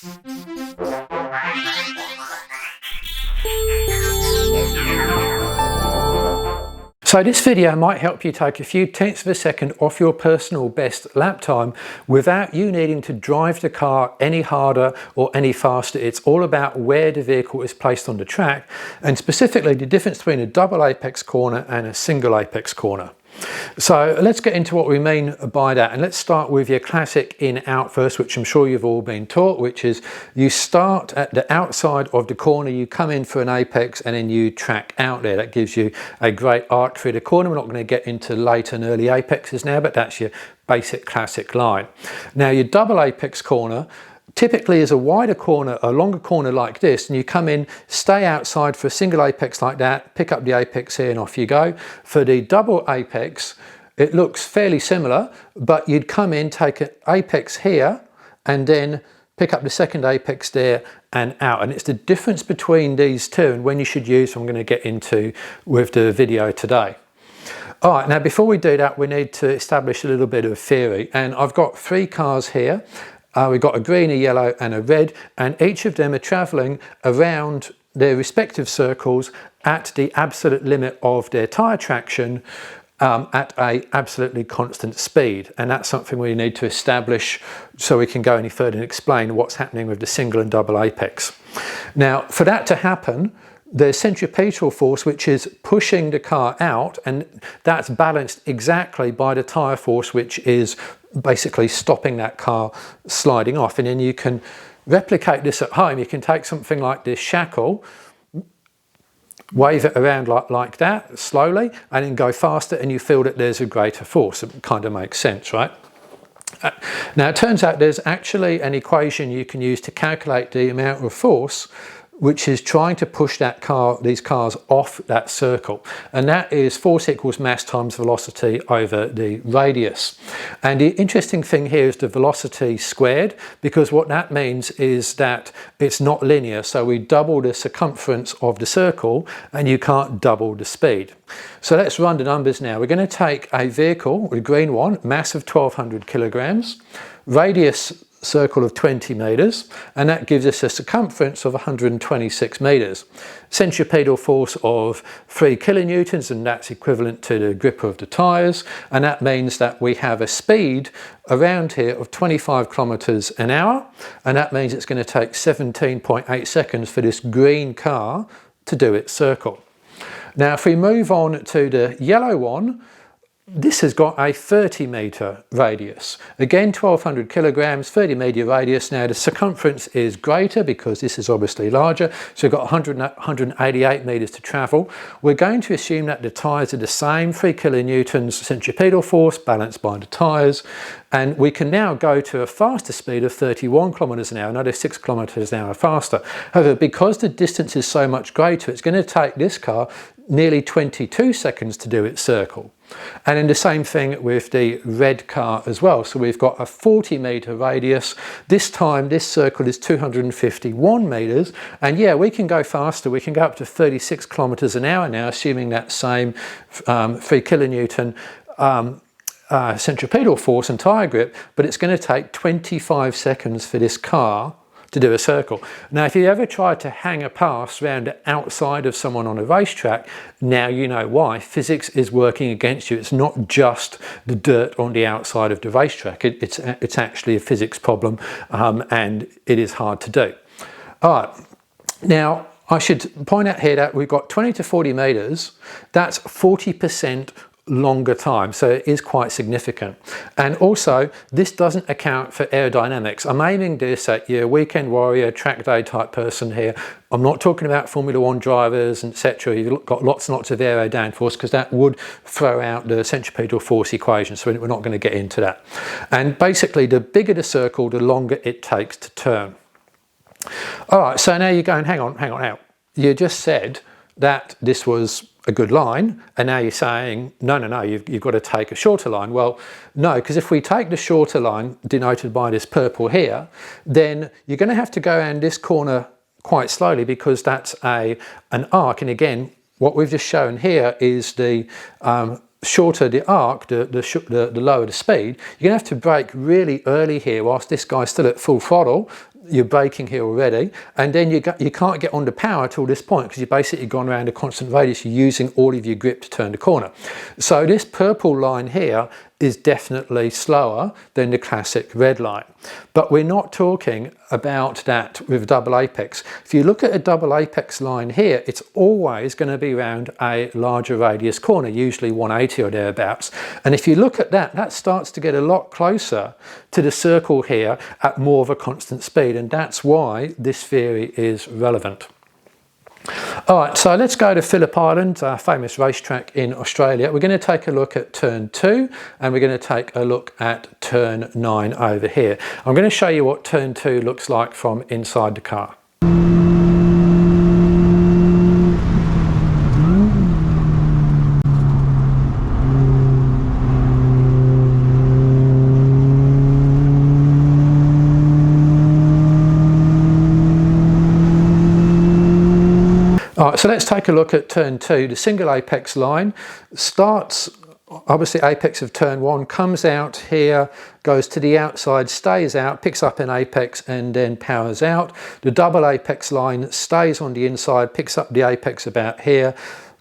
So this video might help you take a few tenths of a second off your personal best lap time without you needing to drive the car any harder or any faster. It's all about where the vehicle is placed on the track, and specifically the difference between a double apex corner and a single apex corner. So let's get into what we mean by that, and let's start with your classic in-out first, which I'm sure you've all been taught, which is you start at the outside of the corner, you come in for an apex, and then you track out there. That gives you a great arc through the corner. We're not going to get into late and early apexes now, but that's your basic classic line. Now your double apex corner typically is a wider corner, a longer corner like this, and you come in, stay outside for a single apex like that, pick up the apex here and off you go. For the double apex, it looks fairly similar, but you'd come in, take an apex here, and then pick up the second apex there and out. And it's the difference between these two and when you should use, I'm going to get into with the video today. All right, now before we do that, we need to establish a little bit of theory, and I've got three cars here. We've got a green, a yellow and a red, and each of them are travelling around their respective circles at the absolute limit of their tyre traction at a absolutely constant speed. And that's something we need to establish so we can go any further and explain what's happening with the single and double apex. Now, for that to happen, there's centripetal force which is pushing the car out, and that's balanced exactly by the tyre force which is basically stopping that car sliding off. And then you can replicate this at home. You can take something like this shackle, wave it around like that slowly, and then go faster, and you feel that there's a greater force. It kind of makes sense, right? Now it turns out there's actually an equation you can use to calculate the amount of force which is trying to push these cars off that circle, and that is force equals mass times velocity over the radius. And the interesting thing here is the velocity squared, because what that means is that it's not linear, so we double the circumference of the circle and you can't double the speed. So let's run the numbers now. We're going to take a vehicle, a green one, mass of 1200 kilograms, radius circle of 20 meters, and that gives us a circumference of 126 meters. Centripetal force of 3 kilonewtons, and that's equivalent to the grip of the tires, and that means that we have a speed around here of 25 kilometers an hour, and that means it's going to take 17.8 seconds for this green car to do its circle. Now if we move on to the yellow one, this has got a 30 metre radius. Again, 1200 kilograms, 30 metre radius. Now the circumference is greater because this is obviously larger, so we've got 188 metres to travel. We're going to assume that the tyres are the same, 3 kilonewtons centripetal force balanced by the tyres, and we can now go to a faster speed of 31 kilometres an hour, another 6 kilometres an hour faster. However, because the distance is so much greater, it's going to take this car nearly 22 seconds to do its circle. And then the same thing with the red car as well. So we've got a 40 metre radius. This time this circle is 251 metres, and yeah, we can go faster. We can go up to 36 kilometres an hour now, assuming that same 3 kilonewton centripetal force and tyre grip, but it's going to take 25 seconds for this car to do a circle. Now if you ever try to hang a pass around the outside of someone on a racetrack, now you know why. Physics is working against you. It's not just the dirt on the outside of the racetrack. It's actually a physics problem, and it is hard to do. All right, now I should point out here that we've got 20 to 40 metres. That's 40% longer time, so it is quite significant. And also this doesn't account for aerodynamics. I'm aiming this at your weekend warrior, track day type person here. I'm not talking about Formula 1 drivers, etc. You've got lots and lots of aero downforce, because that would throw out the centripetal force equation, so we're not going to get into that. And basically the bigger the circle, the longer it takes to turn. All right, so now you're going, hang on now. You just said that this was a good line, and now you're saying no, you've got to take a shorter line. Well, no, because if we take the shorter line denoted by this purple here, then you're going to have to go around this corner quite slowly, because that's an arc. And again, what we've just shown here is the shorter the arc, the lower the speed. You're going to have to brake really early here whilst this guy's still at full throttle. you're braking here already, and then you can't get onto power till this point because you've basically gone around a constant radius. You're using all of your grip to turn the corner. So this purple line here is definitely slower than the classic red line. But we're not talking about that with double apex. If you look at a double apex line here, it's always going to be around a larger radius corner, usually 180 or thereabouts. And if you look at that, that starts to get a lot closer to the circle here at more of a constant speed. And that's why this theory is relevant. All right, so let's go to Phillip Island, a famous racetrack in Australia. We're going to take a look at turn 2 and we're going to take a look at turn 9 over here. I'm going to show you what turn 2 looks like from inside the car. All right, so let's take a look at turn 2. The single apex line starts, obviously apex of turn 1, comes out here, goes to the outside, stays out, picks up an apex and then powers out. The double apex line stays on the inside, picks up the apex about here,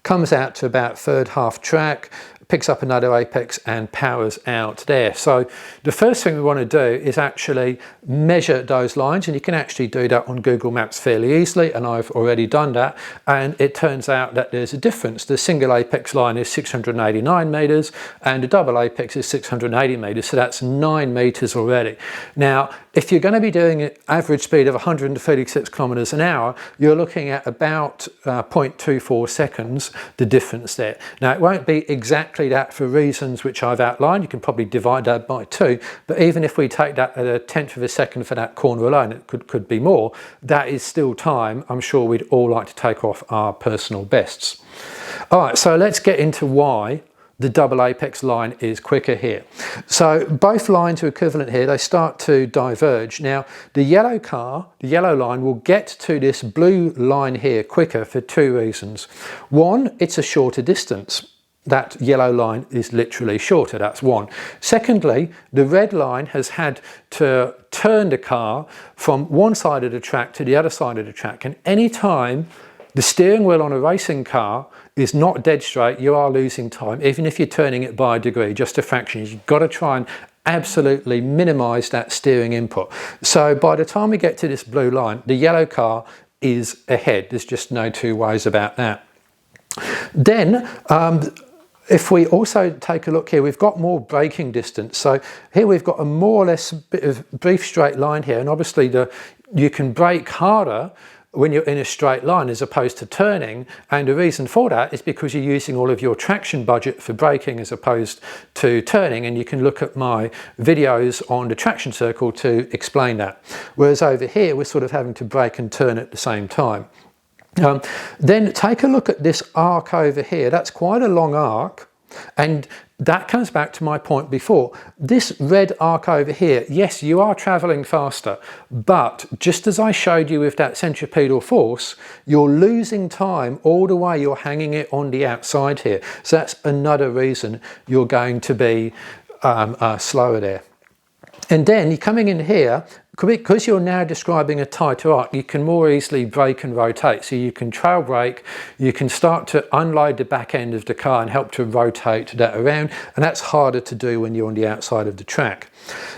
comes out to about third half track, picks up another apex and powers out there. So the first thing we want to do is actually measure those lines, and you can actually do that on Google Maps fairly easily, and I've already done that, and it turns out that there's a difference. The single apex line is 689 meters and the double apex is 680 meters, so that's 9 meters already. Now if you're going to be doing an average speed of 136 kilometers an hour, you're looking at about 0.24 seconds, the difference there. Now it won't be exactly that for reasons which I've outlined. You can probably divide that by 2, but even if we take that at a tenth of a second for that corner alone, it could be more. That is still time I'm sure we'd all like to take off our personal bests. All right, so let's get into why the double apex line is quicker here. So both lines are equivalent here, they start to diverge. Now the yellow car, the yellow line, will get to this blue line here quicker for 2 reasons. One, it's a shorter distance. That yellow line is literally shorter, that's one. Secondly, the red line has had to turn the car from one side of the track to the other side of the track, and any time the steering wheel on a racing car is not dead straight, you are losing time, even if you're turning it by a degree, just a fraction. You've got to try and absolutely minimize that steering input. So by the time we get to this blue line, the yellow car is ahead. There's just no two ways about that. Then, if we also take a look here, we've got more braking distance. So here we've got a more or less bit of brief straight line here, and obviously you can brake harder when you're in a straight line as opposed to turning, and the reason for that is because you're using all of your traction budget for braking as opposed to turning, and you can look at my videos on the traction circle to explain that. Whereas over here we're sort of having to brake and turn at the same time. Then take a look at this arc over here. That's quite a long arc, and that comes back to my point before. This red arc over here, yes, you are traveling faster, but just as I showed you with that centripetal force, you're losing time all the way you're hanging it on the outside here. So that's another reason you're going to be slower there. And then you're coming in here, because you're now describing a tighter arc, you can more easily brake and rotate. So you can trail brake, you can start to unload the back end of the car and help to rotate that around, and that's harder to do when you're on the outside of the track.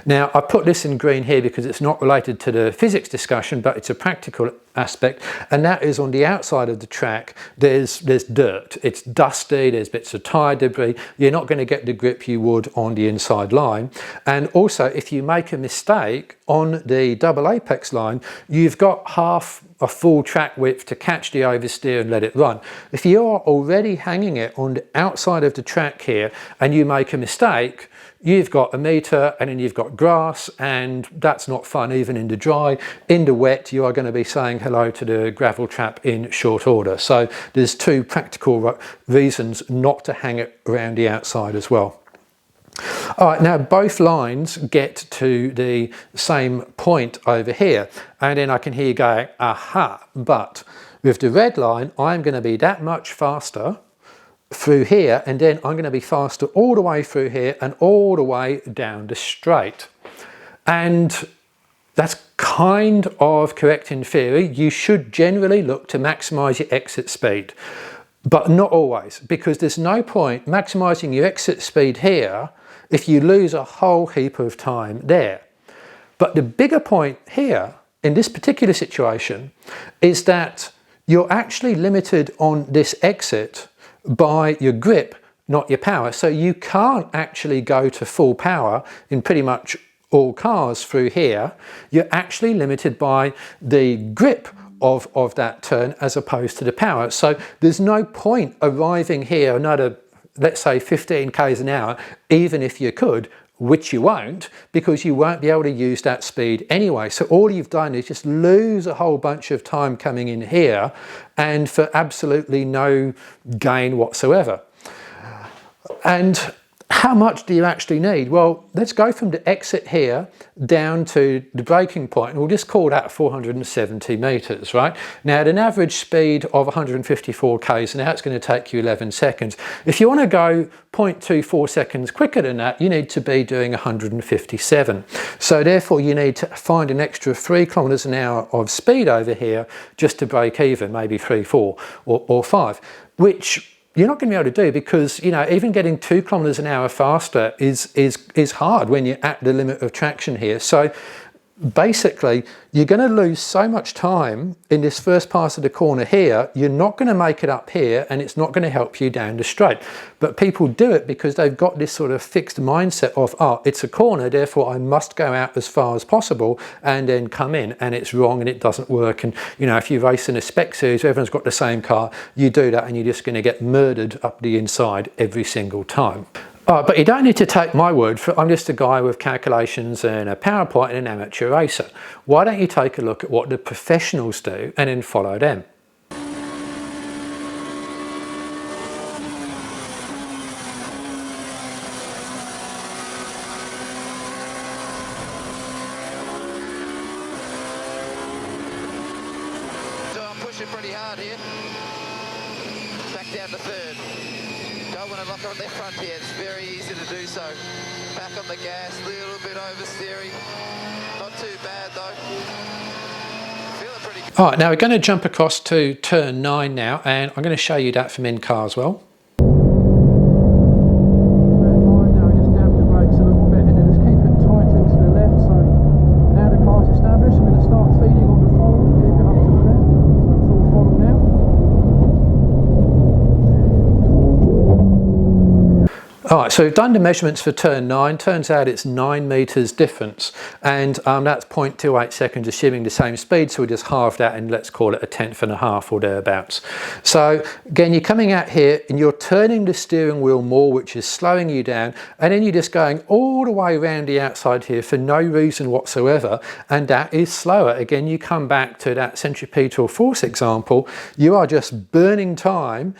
Now I put this in green here because it's not related to the physics discussion, but it's a practical aspect, and that is on the outside of the track there's dirt, it's dusty, there's bits of tyre debris. You're not going to get the grip you would on the inside line, and also if you make a mistake on the double apex line, you've got half a full track width to catch the oversteer and let it run. If you're already hanging it on the outside of the track here and you make a mistake, you've got a meter and then you've got grass, and that's not fun even in the dry. In the wet, you are going to be saying hello to the gravel trap in short order. So there's 2 practical reasons not to hang it around the outside as well. All right, now both lines get to the same point over here, and then I can hear you going, aha, but with the red line, I'm going to be that much faster through here, and then I'm going to be faster all the way through here and all the way down the straight. And That's kind of correct in theory. You should generally look to maximise your exit speed, but not always, because there's no point maximising your exit speed here if you lose a whole heap of time there. But the bigger point here, in this particular situation, is that you're actually limited on this exit by your grip, not your power. So you can't actually go to full power in pretty much all cars through here. You're actually limited by the grip of that turn as opposed to the power. So there's no point arriving here another, let's say 15 k's an hour, even if you could, which you won't, because you won't be able to use that speed anyway. So all you've done is just lose a whole bunch of time coming in here, and for absolutely no gain whatsoever. And how much do you actually need? Well, let's go from the exit here down to the braking point, and we'll just call that 470 meters, right? Now, at an average speed of 154 k's an hour, it's going to take you 11 seconds. If you want to go 0.24 seconds quicker than that, you need to be doing 157. So therefore, you need to find an extra 3 kilometers an hour of speed over here just to break even, maybe 3, 4, or 5, which you're not going to be able to do, because, you know, even getting 2 kilometers an hour faster is hard when you're at the limit of traction here. So basically, you're going to lose so much time in this first pass of the corner here, you're not going to make it up here, and it's not going to help you down the straight. But people do it because they've got this sort of fixed mindset of, oh, it's a corner, therefore I must go out as far as possible and then come in, and it's wrong and it doesn't work. And, you know, if you race in a spec series, everyone's got the same car, you do that and you're just going to get murdered up the inside every single time. But you don't need to take my word for it. I'm just a guy with calculations and a PowerPoint and an amateur racer. Why don't you take a look at what the professionals do and then follow them? So I'm pushing pretty hard here. Back down to third. Don't want to lock on their front here, it's very easy to do so. Back on the gas, little bit oversteering. Not too bad though. Feeling pretty good. All right, now we're going to jump across to turn 9 now, and I'm going to show you that from in-car as well. All right, so we've done the measurements for turn 9. Turns out it's 9 meters difference, and that's 0.28 seconds, assuming the same speed. So we just halve that, and let's call it a 1/10.5 or thereabouts. So again, you're coming out here and you're turning the steering wheel more, which is slowing you down, and then you're just going all the way around the outside here for no reason whatsoever, and that is slower. Again, you come back to that centripetal force example, you are just burning time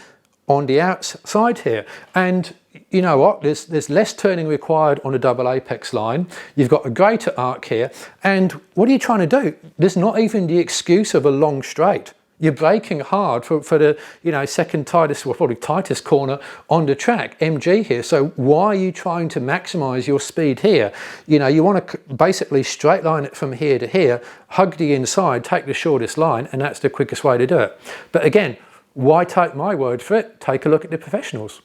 on the outside here. And you know what, there's less turning required on a double apex line. You've got a greater arc here, and what are you trying to do? There's not even the excuse of a long straight. You're braking hard for the, you know, second tightest, well, probably tightest corner on the track, MG here. So why are you trying to maximize your speed here? You know, you want to basically straight line it from here to here, hug the inside, take the shortest line, and that's the quickest way to do it. But again, why take my word for it? Take a look at the professionals.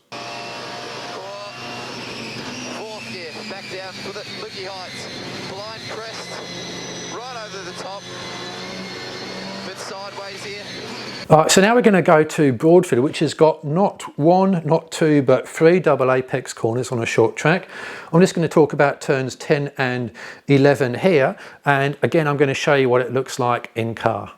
Fourth gear, back down with it, Lookie Heights. Blind crest, right over the top. Bit sideways here. All right, so now we're going to go to Broadford, which has got not 1, not 2, but 3 double apex corners on a short track. I'm just going to talk about turns 10 and 11 here, and again I'm going to show you what it looks like in car.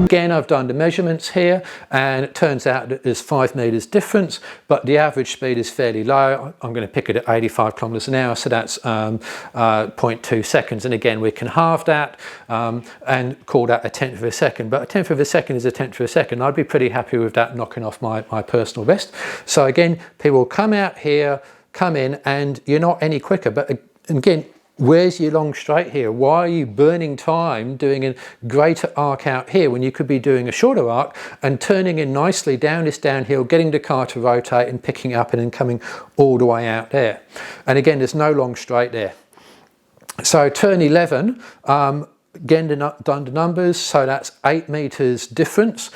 Again, I've done the measurements here, and it turns out that there's 5 meters difference, but the average speed is fairly low. I'm going to pick it at 85 kilometers an hour, so that's 0.2 seconds. And again, we can halve that and call that a 1/10 of a second. But a 1/10 of a second is a 1/10 of a second. I'd be pretty happy with that, knocking off my personal best. So again, people come out here, come in and you're not any quicker. But again, where's your long straight here? Why are you burning time doing a greater arc out here when you could be doing a shorter arc and turning in nicely down this downhill, getting the car to rotate and picking up and then coming all the way out there? And again, there's no long straight there. So turn 11, again, done the numbers, so that's 8 meters difference.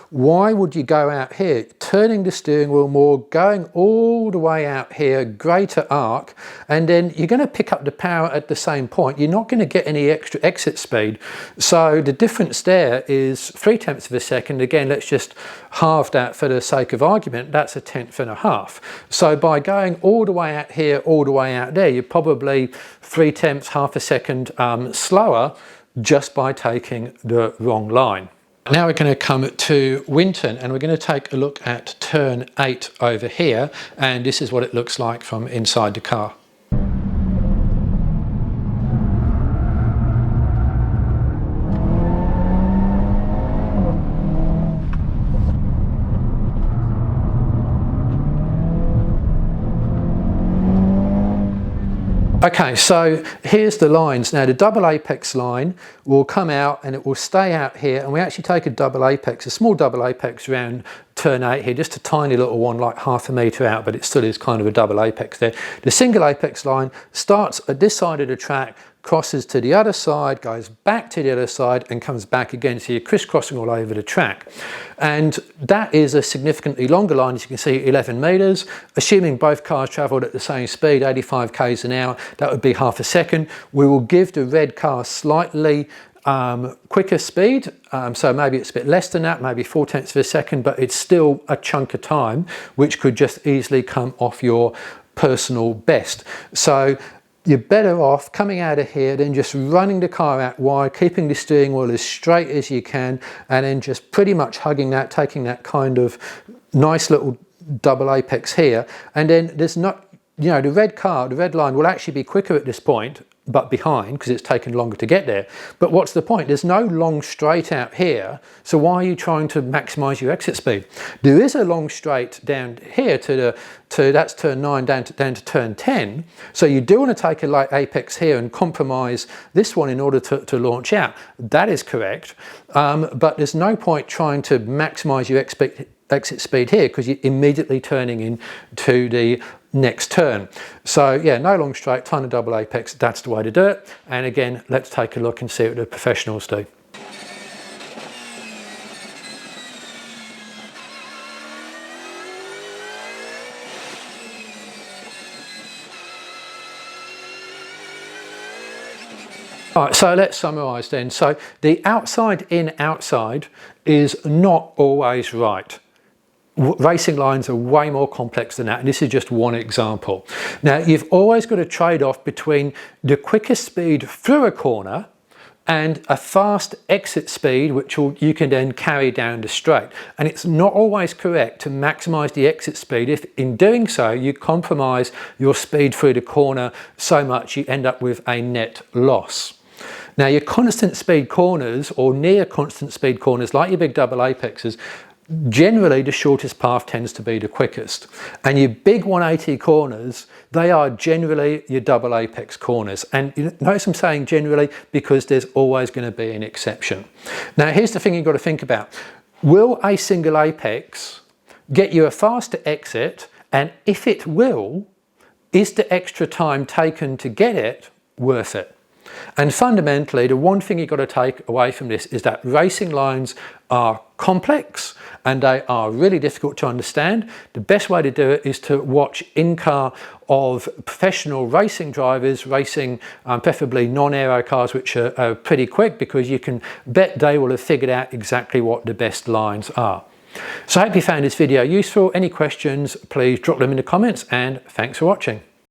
Why would you go out here? Turning the steering wheel more, going all the way out here, greater arc, and then you're going to pick up the power at the same point. You're not going to get any extra exit speed. So the difference there is 0.3 of a second. Again, let's just halve that for the sake of argument. That's 1/10.5. So by going all the way out here, all the way out there, you're probably 0.3, half a second slower just by taking the wrong line. Now we're going to come to Winton and we're going to take a look at turn 8 over here, and this is what it looks like from inside the car. Okay, so here's the lines. Now the double apex line will come out and it will stay out here, and we actually take a double apex, a small double apex around turn 8 here, just a tiny little one like half a metre out, but it still is kind of a double apex there. The single apex line starts at this side of the track, crosses to the other side, goes back to the other side and comes back again, so you're crisscrossing all over the track. And that is a significantly longer line, as you can see, 11 metres. Assuming both cars travelled at the same speed, 85 k's an hour, that would be half a second. We will give the red car slightly quicker speed, so maybe it's a bit less than that, maybe 0.4 of a second, but it's still a chunk of time which could just easily come off your personal best. So you're better off coming out of here than just running the car out wide, keeping the steering wheel as straight as you can, and then just pretty much hugging that, taking that kind of nice little double apex here. And then there's not, you know, the red car, the red line will actually be quicker at this point, but behind, because it's taken longer to get there. But what's the point? There's no long straight out here, so why are you trying to maximize your exit speed? There is a long straight down here to that's turn 9 down to turn 10, so you do want to take a light apex here and compromise this one in order to launch out. That is correct, but there's no point trying to maximize your exit speed here because you're immediately turning into the next turn. So yeah, no long straight, tiny double apex, that's the way to do it. And again, let's take a look and see what the professionals do. All right, so let's summarise then. So the outside in outside is not always right. Racing lines are way more complex than that, and this is just one example. Now, you've always got a trade-off between the quickest speed through a corner and a fast exit speed, which you can then carry down the straight. And it's not always correct to maximise the exit speed if in doing so you compromise your speed through the corner so much you end up with a net loss. Now, your constant speed corners or near constant speed corners, like your big double apexes, generally the shortest path tends to be the quickest, and your big 180 corners, they are generally your double apex corners. And you notice I'm saying generally because there's always going to be an exception. Now here's the thing you've got to think about. Will a single apex get you a faster exit? And if it will, is the extra time taken to get it worth it? And fundamentally, the one thing you've got to take away from this is that racing lines are complex and they are really difficult to understand. The best way to do it is to watch in-car of professional racing drivers racing preferably non-aero cars, which are pretty quick, because you can bet they will have figured out exactly what the best lines are. So I hope you found this video useful. Any questions, please drop them in the comments, and thanks for watching.